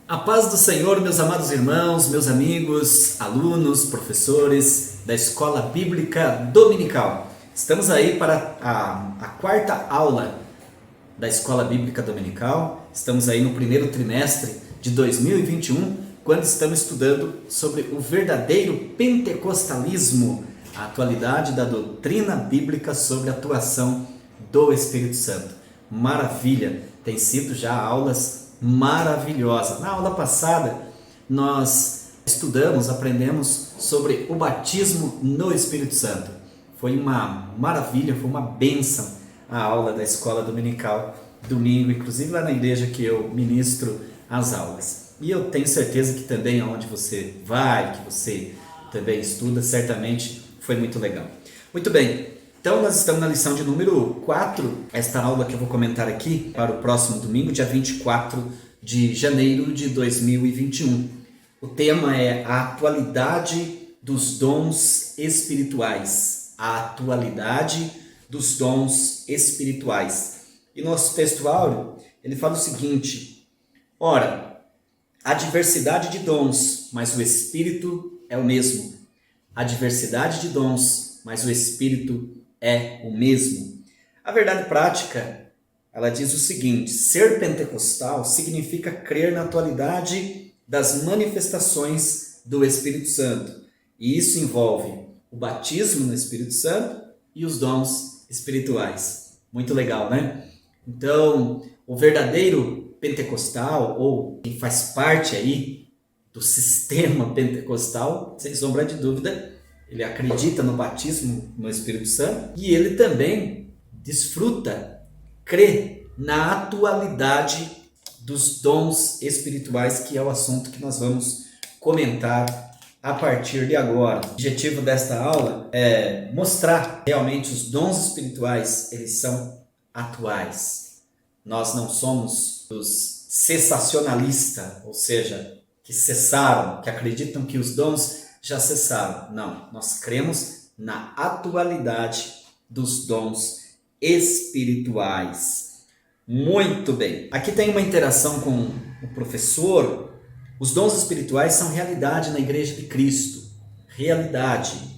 A paz do Senhor, meus amados irmãos, meus amigos, alunos, professores da Escola Bíblica Dominical. Estamos aí para a quarta aula da Escola Bíblica Dominical. Estamos aí no primeiro trimestre de 2021, quando estamos estudando sobre o verdadeiro pentecostalismo, a atualidade da doutrina bíblica sobre a atuação do Espírito Santo. Maravilha! Tem sido já aulas maravilhosa. Na aula passada, nós aprendemos sobre o batismo no Espírito Santo. Foi uma maravilha, foi uma bênção a aula da escola dominical, domingo, inclusive lá na igreja que eu ministro as aulas. E eu tenho certeza que também aonde você vai, que você também estuda, certamente foi muito legal. Muito bem. Então, nós estamos na lição de número 4, esta aula que eu vou comentar aqui para o próximo domingo, dia 24 de janeiro de 2021. O tema é a atualidade dos dons espirituais. A atualidade dos dons espirituais. E nosso texto áureo, ele fala o seguinte: ora, há diversidade de dons, mas o Espírito é o mesmo. Há diversidade de dons, mas o Espírito é o mesmo. A verdade prática, ela diz o seguinte: ser pentecostal significa crer na atualidade das manifestações do Espírito Santo. E isso envolve o batismo no Espírito Santo e os dons espirituais. Muito legal, né? Então, o verdadeiro pentecostal, ou quem faz parte aí do sistema pentecostal, sem sombra de dúvida, ele acredita no batismo no Espírito Santo e ele também desfruta, crê na atualidade dos dons espirituais, que é o assunto que nós vamos comentar a partir de agora. O objetivo desta aula é mostrar realmente os dons espirituais, eles são atuais. Nós não somos os cessacionalistas, ou seja, que cessaram, que acreditam que os dons já cessaram. Não, nós cremos na atualidade dos dons espirituais. Muito bem. Aqui tem uma interação com o professor. Os dons espirituais são realidade na Igreja de Cristo. Realidade.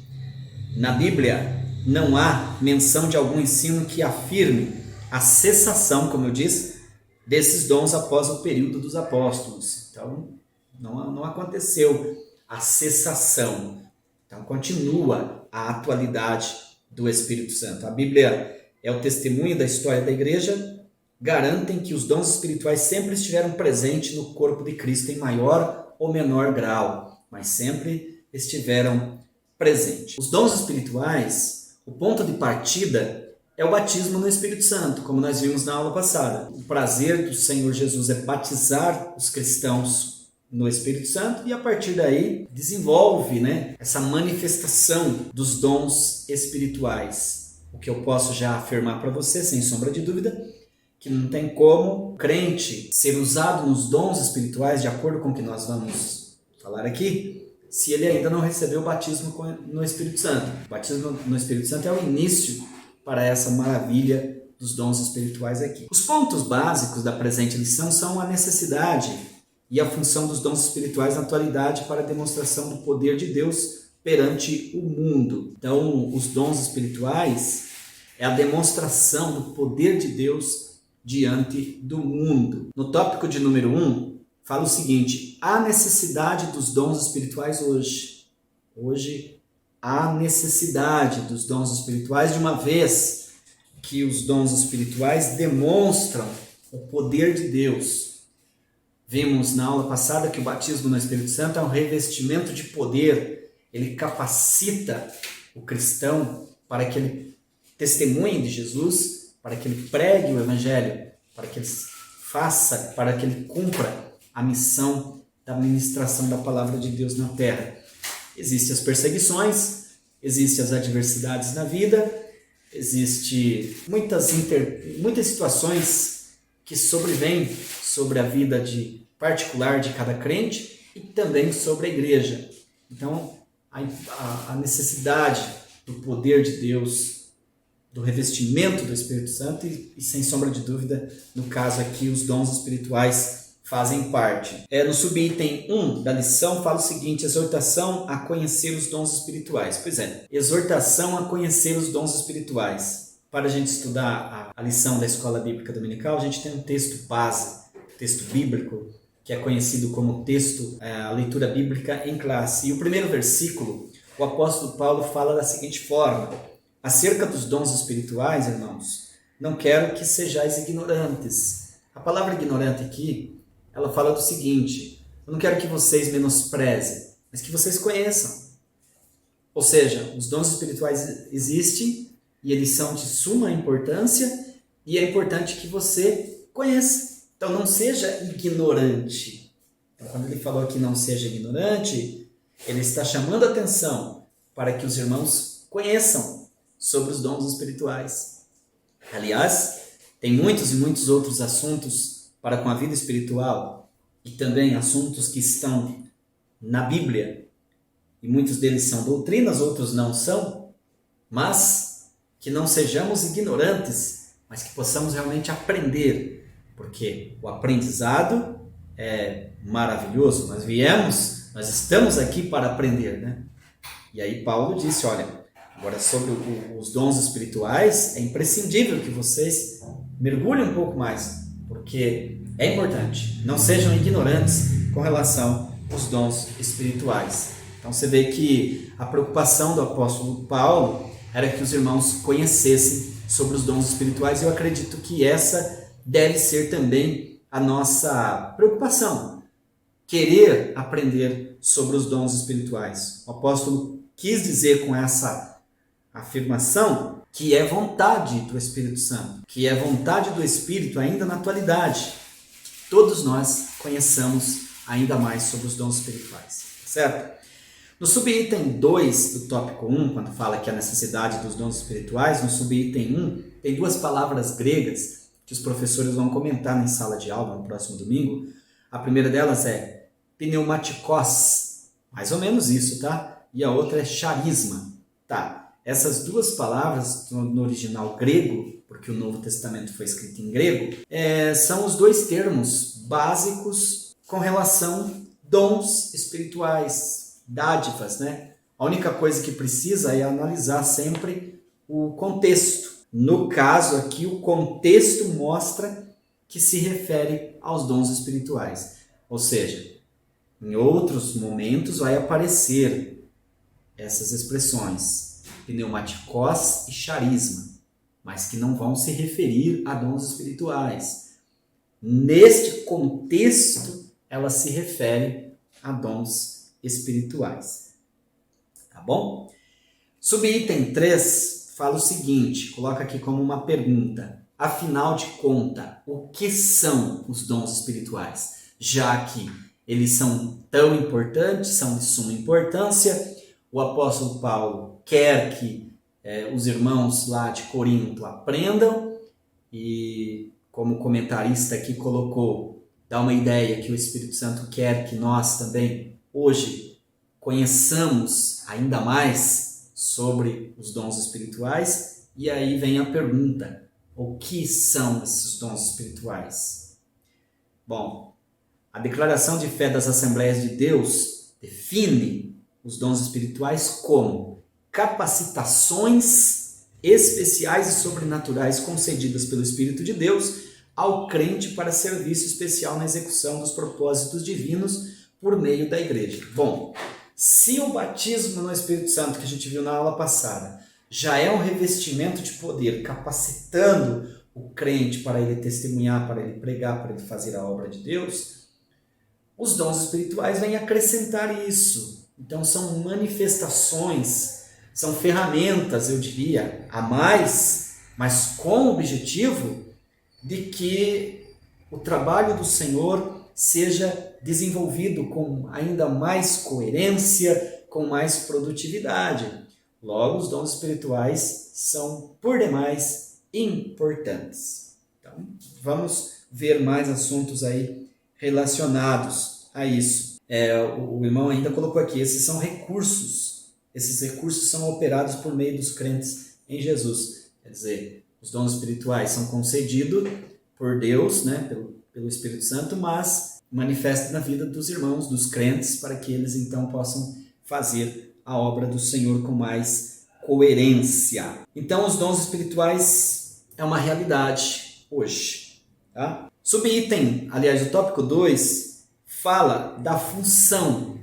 Na Bíblia não há menção de algum ensino que afirme a cessação, como eu disse, desses dons após o período dos apóstolos. Então, não aconteceu a cessação. Então, continua a atualidade do Espírito Santo. A Bíblia é o testemunho da história da igreja, garantem que os dons espirituais sempre estiveram presentes no corpo de Cristo em maior ou menor grau, mas sempre estiveram presentes. Os dons espirituais, o ponto de partida é o batismo no Espírito Santo, como nós vimos na aula passada. O prazer do Senhor Jesus é batizar os cristãos no Espírito Santo e a partir daí desenvolve, essa manifestação dos dons espirituais. O que eu posso já afirmar para você, sem sombra de dúvida, que não tem como o crente ser usado nos dons espirituais, de acordo com o que nós vamos falar aqui, se ele ainda não recebeu o batismo no Espírito Santo. O batismo no Espírito Santo é o início para essa maravilha dos dons espirituais aqui. Os pontos básicos da presente lição são a necessidade e a função dos dons espirituais na atualidade para a demonstração do poder de Deus perante o mundo. Então, os dons espirituais é a demonstração do poder de Deus diante do mundo. No tópico de número 1, fala o seguinte: há necessidade dos dons espirituais hoje. Hoje, há necessidade dos dons espirituais, de uma vez que os dons espirituais demonstram o poder de Deus. Vimos na aula passada que o batismo no Espírito Santo é um revestimento de poder. Ele capacita o cristão para que ele testemunhe de Jesus, para que ele pregue o Evangelho, para que ele faça, para que ele cumpra a missão da ministração da palavra de Deus na terra. Existem as perseguições, existem as adversidades na vida, existem muitas situações que sobrevêm sobre a vida particular de cada crente e também sobre a igreja. Então, a necessidade do poder de Deus, do revestimento do Espírito Santo e sem sombra de dúvida, no caso aqui, os dons espirituais fazem parte. No subitem 1 da lição fala o seguinte: exortação a conhecer os dons espirituais. Pois é, exortação a conhecer os dons espirituais. Para a gente estudar a lição da Escola Bíblica Dominical, a gente tem um texto base, texto bíblico, que é conhecido como texto, a leitura bíblica em classe. E o primeiro versículo, o apóstolo Paulo fala da seguinte forma: acerca dos dons espirituais, irmãos, não quero que sejais ignorantes. A palavra ignorante aqui, ela fala do seguinte: eu não quero que vocês menosprezem, mas que vocês conheçam. Ou seja, os dons espirituais existem e eles são de suma importância e é importante que você conheça. Então não seja ignorante. Então, quando ele falou aqui não seja ignorante, ele está chamando a atenção para que os irmãos conheçam sobre os dons espirituais. Aliás, tem muitos e muitos outros assuntos para com a vida espiritual e também assuntos que estão na Bíblia, e muitos deles são doutrinas, outros não são, mas que não sejamos ignorantes, mas que possamos realmente aprender, porque o aprendizado é maravilhoso. Nós estamos aqui para aprender, né? E aí Paulo disse, olha, agora sobre os dons espirituais, é imprescindível que vocês mergulhem um pouco mais, porque é importante, não sejam ignorantes com relação aos dons espirituais. Então você vê que a preocupação do apóstolo Paulo era que os irmãos conhecessem sobre os dons espirituais, e eu acredito que essa deve ser também a nossa preocupação, querer aprender sobre os dons espirituais. O apóstolo quis dizer com essa afirmação que é vontade do Espírito Santo, que é vontade do Espírito ainda na atualidade, que todos nós conheçamos ainda mais sobre os dons espirituais, certo? No subitem 2 do tópico 1, quando fala que a necessidade dos dons espirituais, no subitem 1, tem duas palavras gregas que os professores vão comentar em sala de aula no próximo domingo. A primeira delas é pneumatikos, mais ou menos isso, tá? E a outra é charisma, tá? Essas duas palavras no original grego, porque o Novo Testamento foi escrito em grego, são os dois termos básicos com relação a dons espirituais, dádivas, né? A única coisa que precisa é analisar sempre o contexto. No caso aqui, o contexto mostra que se refere aos dons espirituais. Ou seja, em outros momentos vai aparecer essas expressões, pneumatikos e charisma, mas que não vão se referir a dons espirituais. Neste contexto, ela se refere a dons espirituais. Tá bom? Subitem 3 fala o seguinte, coloca aqui como uma pergunta: afinal de contas, o que são os dons espirituais? Já que eles são tão importantes, são de suma importância, o apóstolo Paulo quer que os irmãos lá de Corinto aprendam, e como comentarista aqui colocou, dá uma ideia que o Espírito Santo quer que nós também hoje conheçamos ainda mais sobre os dons espirituais. E aí vem a pergunta: o que são esses dons espirituais? Bom, a declaração de fé das Assembleias de Deus define os dons espirituais como capacitações especiais e sobrenaturais concedidas pelo Espírito de Deus ao crente para serviço especial na execução dos propósitos divinos por meio da igreja. Bom, se o batismo no Espírito Santo que a gente viu na aula passada já é um revestimento de poder capacitando o crente para ele testemunhar, para ele pregar, para ele fazer a obra de Deus, os dons espirituais vêm acrescentar isso. Então são manifestações, são ferramentas, eu diria, a mais, mas com o objetivo de que o trabalho do Senhor seja desenvolvido com ainda mais coerência, com mais produtividade. Logo, os dons espirituais são, por demais, importantes. Então, vamos ver mais assuntos aí relacionados a isso. O irmão ainda colocou aqui, esses são recursos. Esses recursos são operados por meio dos crentes em Jesus. Quer dizer, os dons espirituais são concedidos por Deus, né, pelo Espírito Santo, mas manifeste na vida dos irmãos, dos crentes, para que eles então possam fazer a obra do Senhor com mais coerência. Então, os dons espirituais é uma realidade hoje. Tá? Subitem, aliás, o tópico 2 fala da função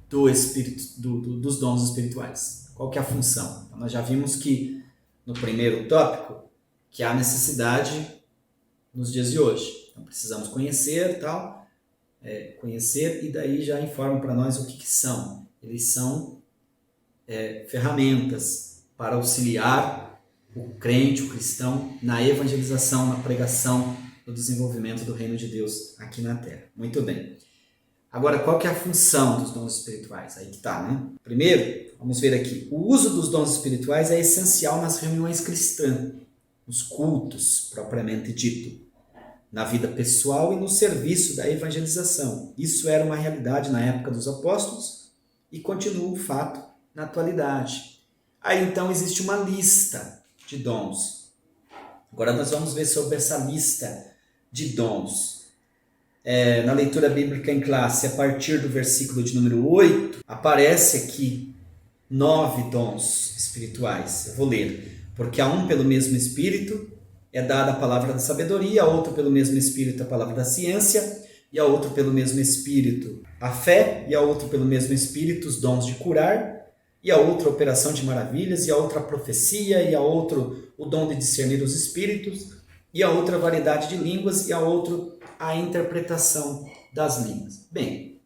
do espírito, dos dons espirituais. Qual que é a função? Então, nós já vimos que no primeiro tópico que há necessidade nos dias de hoje. Então, precisamos conhecer, conhecer, e daí já informa para nós o que são. Eles são ferramentas para auxiliar o crente, o cristão, na evangelização, na pregação, no desenvolvimento do reino de Deus aqui na Terra. Muito bem. Agora, qual que é a função dos dons espirituais? Aí que está, né? Primeiro, vamos ver aqui. O uso dos dons espirituais é essencial nas reuniões cristãs, nos cultos, propriamente dito, na vida pessoal e no serviço da evangelização. Isso era uma realidade na época dos apóstolos e continua um fato na atualidade. Aí então existe uma lista de dons. Agora nós vamos ver sobre essa lista de dons. Na leitura bíblica em classe, a partir do versículo de número 8, aparece aqui 9 dons espirituais. Eu vou ler. Porque a um pelo mesmo Espírito é dada a palavra da sabedoria, a outro pelo mesmo Espírito a palavra da ciência, e a outro pelo mesmo Espírito a fé, e a outro pelo mesmo Espírito os dons de curar, e a outra a operação de maravilhas, e a outra a profecia, e a outro o dom de discernir os espíritos, e a outra a variedade de línguas, e a outro a interpretação das línguas. Bem,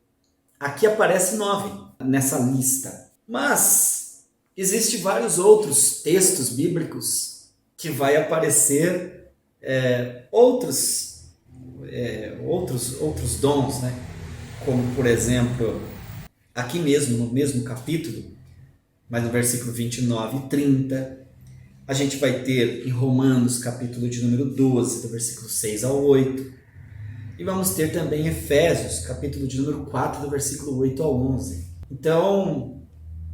aqui aparece 9 nessa lista, mas existem vários outros textos bíblicos que vai aparecer outros dons, né? Como, por exemplo, aqui mesmo, no mesmo capítulo, mas no versículo 29 e 30, a gente vai ter em Romanos, capítulo de número 12, do versículo 6 ao 8, e vamos ter também em Efésios, capítulo de número 4, do versículo 8 ao 11. Então,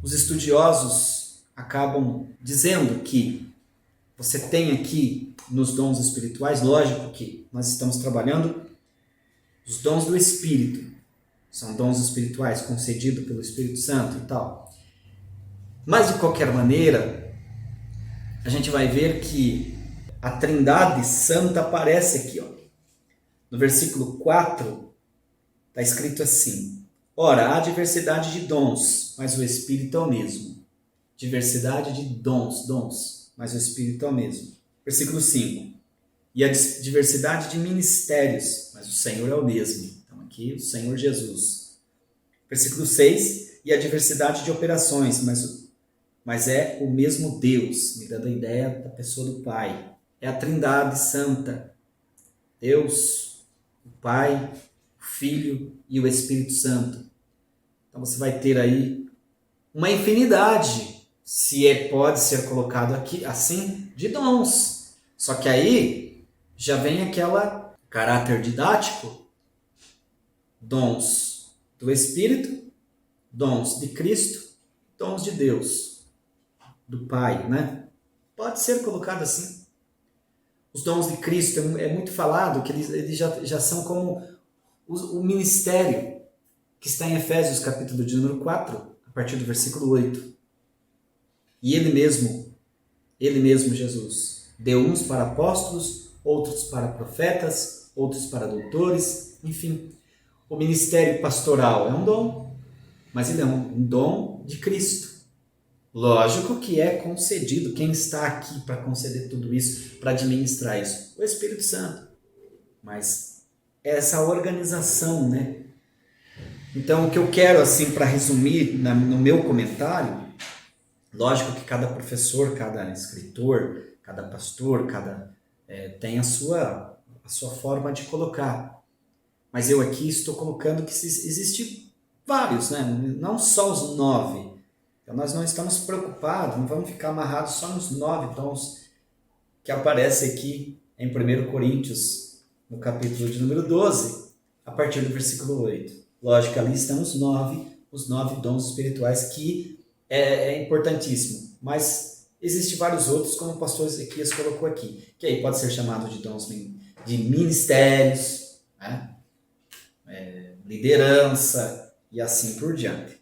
os estudiosos acabam dizendo que você tem aqui nos dons espirituais, lógico que nós estamos trabalhando os dons do Espírito, são dons espirituais concedidos pelo Espírito Santo e tal. Mas, de qualquer maneira, a gente vai ver que a Trindade Santa aparece aqui. Ó. No versículo 4, está escrito assim: ora, há diversidade de dons, mas o Espírito é o mesmo. Diversidade de dons, mas o Espírito é o mesmo. Versículo 5. E a diversidade de ministérios, mas o Senhor é o mesmo. Então aqui o Senhor Jesus. Versículo 6. E a diversidade de operações, mas é o mesmo Deus, me dando a ideia da pessoa do Pai. É a Trindade Santa. Deus, o Pai, o Filho e o Espírito Santo. Então você vai ter aí uma infinidade, pode ser colocado aqui assim, de dons. Só que aí já vem aquela caráter didático, dons do Espírito, dons de Cristo, dons de Deus, do Pai, né? Pode ser colocado assim. Os dons de Cristo é muito falado que eles já são como o ministério que está em Efésios, capítulo de número 4, a partir do versículo 8. E ele mesmo, Jesus, deu uns para apóstolos, outros para profetas, outros para doutores, enfim. O ministério pastoral é um dom, mas ele é um dom de Cristo. Lógico que é concedido. Quem está aqui para conceder tudo isso, para administrar isso? O Espírito Santo. Mas essa organização, né? Então, o que eu quero, assim, para resumir no meu comentário, lógico que cada professor, cada escritor, cada pastor, tem a sua forma de colocar. Mas eu aqui estou colocando que existem vários, né? Não só os 9. Então nós não estamos preocupados, não vamos ficar amarrados só nos 9 dons que aparece aqui em 1 Coríntios, no capítulo de número 12, a partir do versículo 8. Lógico, ali estão os 9 dons espirituais, que é importantíssimo. Mas existem vários outros, como o pastor Ezequias colocou aqui, que aí pode ser chamado de dons de ministérios, né? liderança e assim por diante.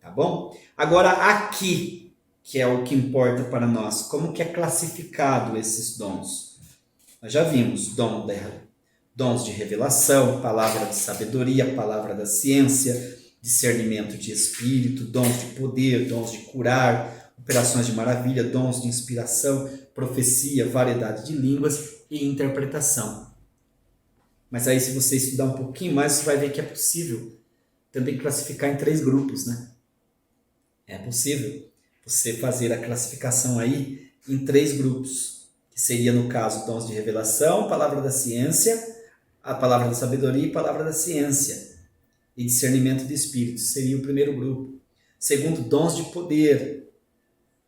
Tá bom? Agora aqui, que é o que importa para nós, como que é classificado esses dons? Nós já vimos dons de revelação, palavra de sabedoria, palavra da ciência, discernimento de espírito, dons de poder, dons de curar, operações de maravilha, dons de inspiração, profecia, variedade de línguas e interpretação. Mas aí, se você estudar um pouquinho mais, você vai ver que é possível também classificar em 3 grupos, né? É possível você fazer a classificação aí em 3 grupos, que seria, no caso, dons de revelação, palavra da ciência, a palavra da sabedoria e palavra da ciência. E discernimento de espírito seria o primeiro grupo. Segundo, dons de poder,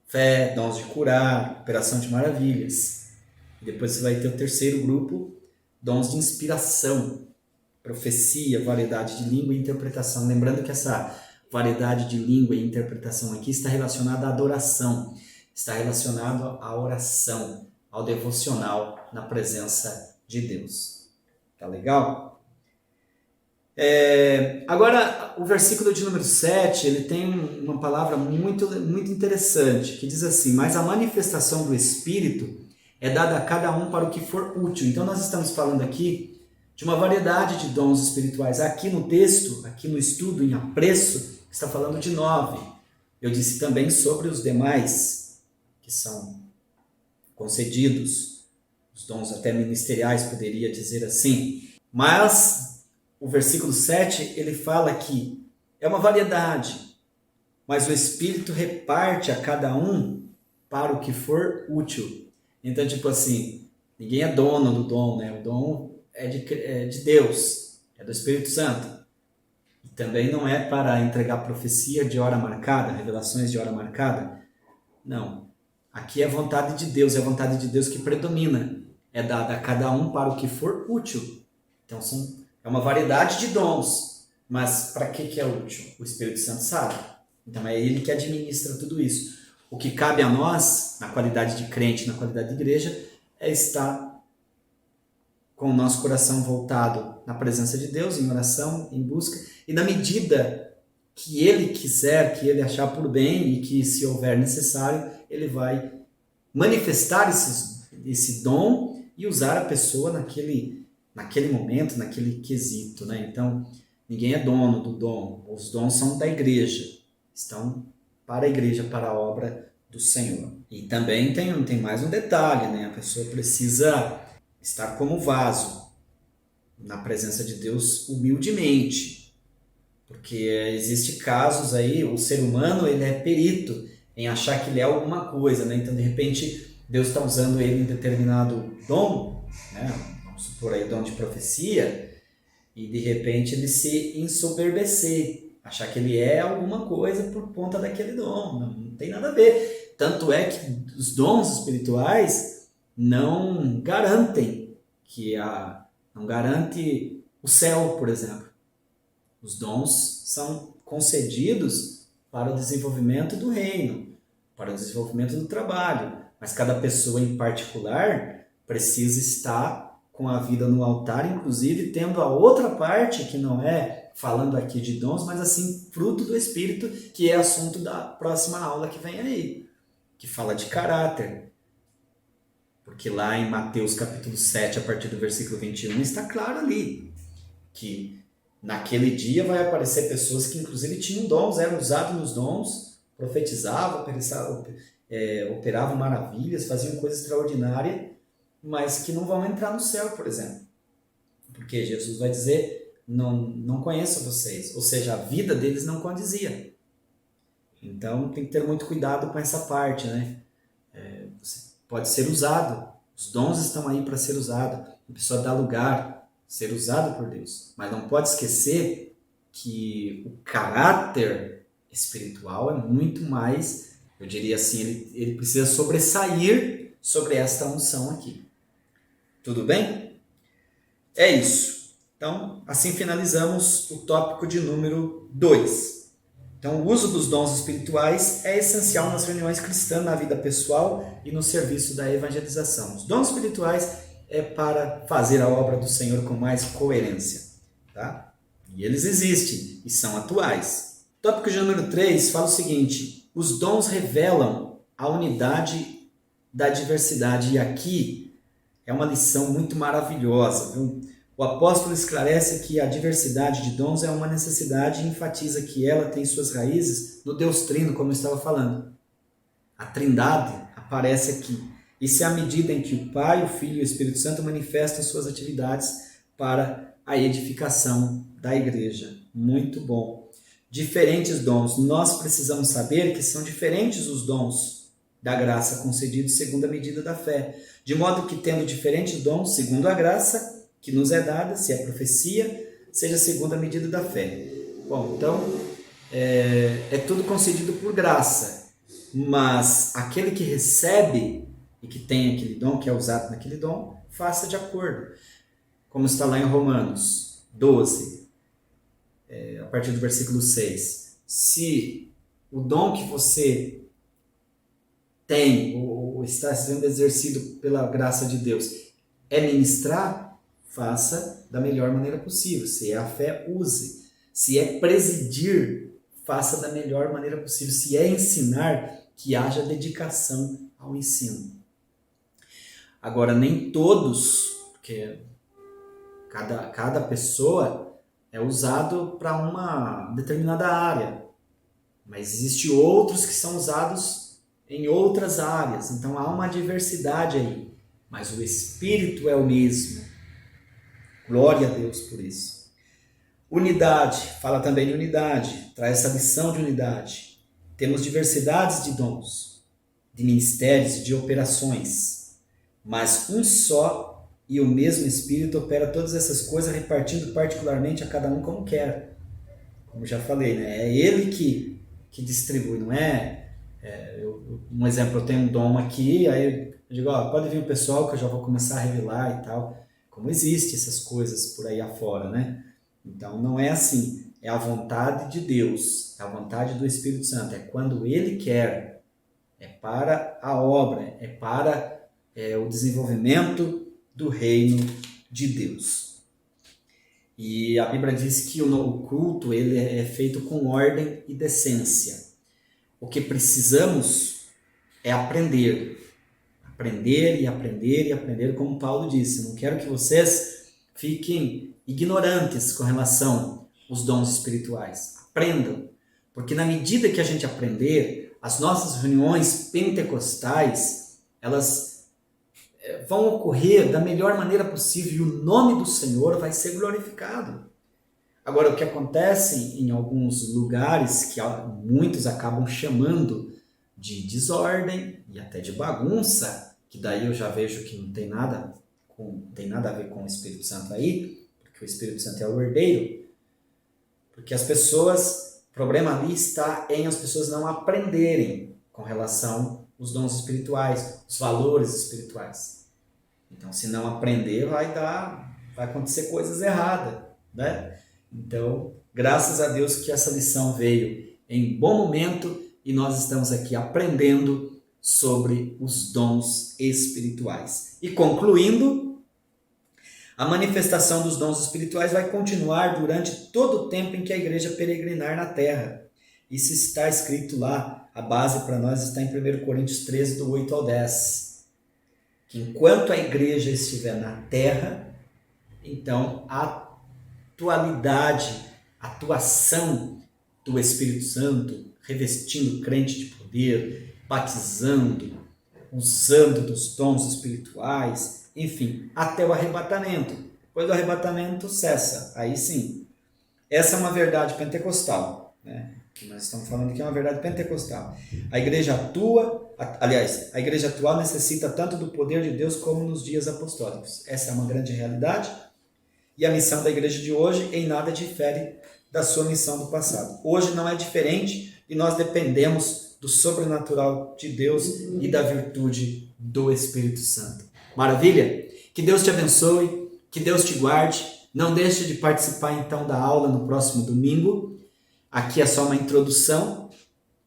fé, dons de curar, operação de maravilhas. E depois você vai ter o terceiro grupo, dons de inspiração, profecia, variedade de língua e interpretação. Lembrando que essa variedade de língua e interpretação aqui está relacionada à adoração, está relacionado à oração, ao devocional na presença de Deus. Tá legal? Agora, o versículo de número 7, ele tem uma palavra muito, muito interessante, que diz assim: mas a manifestação do Espírito é dada a cada um para o que for útil. Então, nós estamos falando aqui de uma variedade de dons espirituais. Aqui no texto, aqui no estudo em apreço, está falando de 9. Eu disse também sobre os demais, que são concedidos, os dons até ministeriais, poderia dizer assim. Mas o versículo 7, ele fala que é uma variedade, mas o Espírito reparte a cada um para o que for útil. Então, tipo assim, ninguém é dono do dom, né? O dom é de Deus, é do Espírito Santo. E também não é para entregar profecia de hora marcada, revelações de hora marcada. Não. Aqui é a vontade de Deus, é a vontade de Deus que predomina. É dada a cada um para o que for útil. Então, é uma variedade de dons. Mas para que é útil? O Espírito Santo sabe. Então, é Ele que administra tudo isso. O que cabe a nós, na qualidade de crente, na qualidade de igreja, é estar com o nosso coração voltado na presença de Deus, em oração, em busca, e na medida que Ele quiser, que Ele achar por bem e que, se houver necessário, Ele vai manifestar esse dom e usar a pessoa naquele momento, naquele quesito, né? Então, ninguém é dono do dom. Os dons são da igreja, estão para a igreja, para a obra do Senhor. E também tem mais um detalhe, né? A pessoa precisa estar como vaso na presença de Deus humildemente, porque existe casos aí, o ser humano ele é perito em achar que ele é alguma coisa, né? Então, de repente, Deus está usando ele em determinado dom, né? Vamos supor aí o dom de profecia, e de repente ele se ensoberbecer, achar que ele é alguma coisa por conta daquele dom. Não tem nada a ver. Tanto é que os dons espirituais não garantem não garante o céu, por exemplo. Os dons são concedidos para o desenvolvimento do reino, para o desenvolvimento do trabalho, mas cada pessoa em particular precisa estar com a vida no altar, inclusive tendo a outra parte, que não é falando aqui de dons, mas assim, fruto do Espírito, que é assunto da próxima aula que vem aí, que fala de caráter. Porque lá em Mateus capítulo 7, a partir do versículo 21, está claro ali que naquele dia vai aparecer pessoas que inclusive tinham dons, eram usados nos dons, profetizavam, operavam maravilhas, faziam coisas extraordinárias, mas que não vão entrar no céu, por exemplo. Porque Jesus vai dizer: não conheço vocês. Ou seja, a vida deles não condizia. Então tem que ter muito cuidado com essa parte, né? Você pode ser usado. Os dons estão aí para ser usado. A pessoa dá lugar, ser usado por Deus. Mas não pode esquecer que o caráter espiritual é muito mais, eu diria assim, ele precisa sobressair sobre esta unção aqui. Tudo bem? É isso. Então, assim finalizamos o tópico de número 2. Então, o uso dos dons espirituais é essencial nas reuniões cristãs, na vida pessoal e no serviço da evangelização. Os dons espirituais é para fazer a obra do Senhor com mais coerência. Tá? E eles existem e são atuais. Tópico de número 3 fala o seguinte: os dons revelam a unidade da diversidade. E aqui é uma lição muito maravilhosa, viu? O apóstolo esclarece que a diversidade de dons é uma necessidade e enfatiza que ela tem suas raízes no Deus Trino, como eu estava falando. A Trindade aparece aqui. Isso é a medida em que o Pai, o Filho e o Espírito Santo manifestam suas atividades para a edificação da igreja. Muito bom. Diferentes dons. Nós precisamos saber que são diferentes os dons da graça concedidos segundo a medida da fé. De modo que, tendo diferentes dons, segundo a graça que nos é dada, se é profecia, seja segundo a medida da fé. Bom, então, é tudo concedido por graça, mas aquele que recebe e que tem aquele dom, que é usado naquele dom, faça de acordo. Como está lá em Romanos 12, a partir do versículo 6. Se o dom que você tem, ou está sendo exercido pela graça de Deus, é ministrar, faça da melhor maneira possível. Se é a fé, use. Se é presidir, faça da melhor maneira possível. Se é ensinar, que haja dedicação ao ensino. Agora, nem todos, porque cada pessoa é usado para uma determinada área, mas existem outros que são usados em outras áreas. Então há uma diversidade aí, mas o Espírito é o mesmo. Glória a Deus por isso. Unidade, fala também de unidade, traz essa lição de unidade. Temos diversidades de dons, de ministérios e de operações, mas um só e o mesmo Espírito opera todas essas coisas, repartindo particularmente a cada um como quer. Como já falei, né? É Ele que distribui, não é? Um exemplo, eu tenho um dom aqui, aí eu digo, pode vir o pessoal que eu já vou começar a revelar e tal. Como existem essas coisas por aí afora, né? Então não é assim, é a vontade de Deus, é a vontade do Espírito Santo, é quando Ele quer, é para a obra, é para o desenvolvimento do reino de Deus. E a Bíblia diz que o culto ele é feito com ordem e decência. O que precisamos é aprender e aprender e aprender, como Paulo disse. Não quero que vocês fiquem ignorantes com relação aos dons espirituais. Aprendam, porque na medida que a gente aprender, as nossas reuniões pentecostais, elas vão ocorrer da melhor maneira possível e o nome do Senhor vai ser glorificado. Agora, o que acontece em alguns lugares, que muitos acabam chamando de desordem e até de bagunça, que daí eu já vejo que não tem nada a ver com o Espírito Santo aí, porque o Espírito Santo é o herdeiro, porque o problema ali está em as pessoas não aprenderem com relação aos dons espirituais, os valores espirituais. Então, se não aprender, vai acontecer coisas erradas, né? Então, graças a Deus que essa lição veio em bom momento e nós estamos aqui aprendendo sobre os dons espirituais. E concluindo, a manifestação dos dons espirituais vai continuar durante todo o tempo em que a igreja peregrinar na terra. Isso está escrito lá, a base para nós está em 1 Coríntios 13, do 8 ao 10. Que enquanto a igreja estiver na terra, então a atuação do Espírito Santo, revestindo o crente de poder, batizando, usando dos dons espirituais, enfim, até o arrebatamento. Depois do arrebatamento cessa, aí sim. Essa é uma verdade pentecostal, né? Que nós estamos falando que é uma verdade pentecostal. A igreja atual necessita tanto do poder de Deus como nos dias apostólicos. Essa é uma grande realidade. E a missão da igreja de hoje em nada difere da sua missão do passado. Hoje não é diferente e nós dependemos do sobrenatural de Deus e da virtude do Espírito Santo. Maravilha? Que Deus te abençoe, que Deus te guarde. Não deixe de participar então da aula no próximo domingo. Aqui é só uma introdução.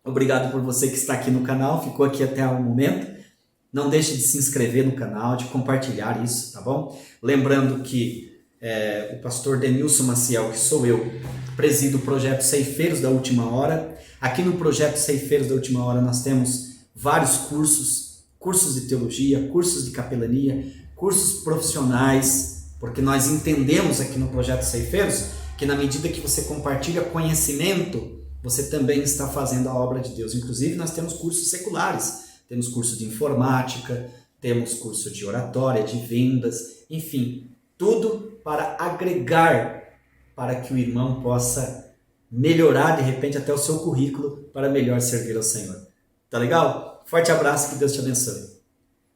Obrigado por você que está aqui no canal, ficou aqui até o momento. Não deixe de se inscrever no canal, de compartilhar isso, tá bom? Lembrando que o pastor Denilson Maciel, que sou eu, presido o projeto Ceifeiros da Última Hora. Aqui no projeto Ceifeiros da Última Hora nós temos vários cursos de teologia, cursos de capelania, cursos profissionais, porque nós entendemos aqui no projeto Ceifeiros que na medida que você compartilha conhecimento, você também está fazendo a obra de Deus. Inclusive nós temos cursos seculares, temos curso de informática, temos curso de oratória, de vendas, enfim, tudo para agregar, para que o irmão possa melhorar de repente até o seu currículo para melhor servir ao Senhor. Tá legal? Forte abraço, que Deus te abençoe.